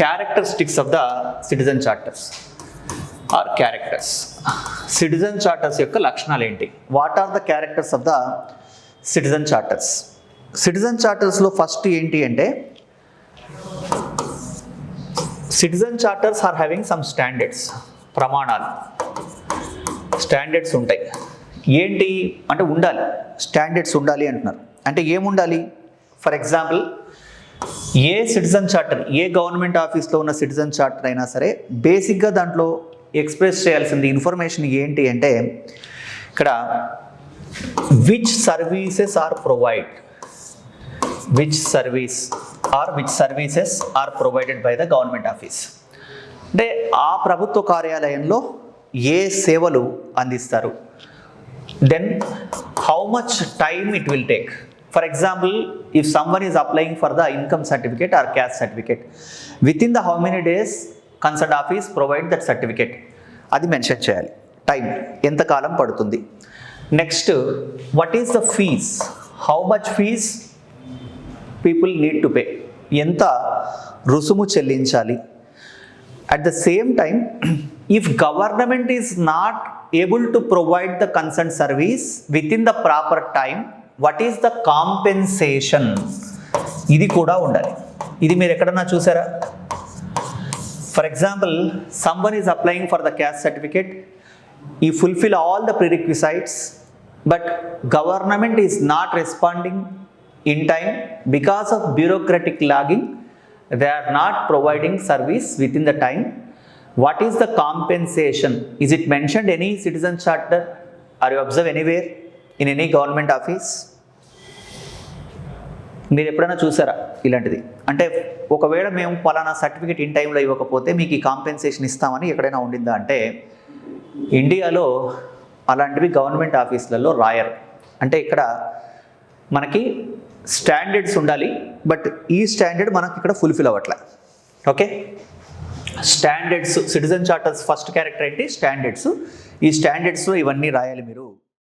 Characteristics of the citizen charters are characters. Citizen charters యొక్క లక్షణాలు ఏంటి? What are the characters of the citizen charters? Citizen చార్టర్స్లో first ఏంటి అంటే citizen charters are having some standards, ప్రమాణాలు, standards ఉంటాయి. ఏంటి అంటే ఉండాలి, స్టాండర్డ్స్ ఉండాలి అంటున్నారు. అంటే ఏముండాలి? For example a citizen charter, a government ఆఫీస్లో ఉన్న సిటిజన్ చార్టర్ అయినా సరే బేసిక్గా దాంట్లో ఎక్స్ప్రెస్ చేయాల్సింది ఇన్ఫర్మేషన్ ఏంటి అంటే ఇక్కడ which services are provide, which services are provided by the government office. అంటే ఆ ప్రభుత్వ కార్యాలయంలో ఏ సేవలు అందిస్తారు, then how much time it will take. For example, if someone is applying for the income certificate or caste certificate, within the how many days concerned office provide that certificate, అది mention చేయాలి. Time ఎంత కాలం పడుతుంది. Next, what is the fees, how much fees people need to pay, ఎంత రుసుము చెల్లించాలి. At the same time, if government is not able to provide the concerned service within the proper time, what is the compensation, ఇది కూడా ఉండాలి. ఇది మీరు ఎక్కడన్నా చూసారా? For example, someone is applying for the caste certificate, he fulfil all the prerequisites, but government is not responding in time because of bureaucratic lagging, they are not providing service within the time. What is the compensation? Is it mentioned any citizen charter or you observe anywhere in any government office? మీరు ఎప్పుడైనా చూసారా ఇలాంటిది? అంటే ఒకవేళ మేము పలానా certificate in టైంలో ఇవ్వకపోతే మీకు ఈ కాంపెన్సేషన్ ఇస్తామని ఎక్కడైనా ఉండిందా అంటే ఇండియాలో అలాంటివి గవర్నమెంట్ ఆఫీసులలో రాయరు. అంటే ఇక్కడ మనకి స్టాండర్డ్స్ ఉండాలి, బట్ ఈ స్టాండర్డ్ మనకి ఇక్కడ ఫుల్ఫిల్ అవ్వట్లే. Okay, standards, citizen charters first character ఏంటి? స్టాండర్డ్స్. ఈ స్టాండర్డ్స్లో ఇవన్నీ రాయాలి మీరు.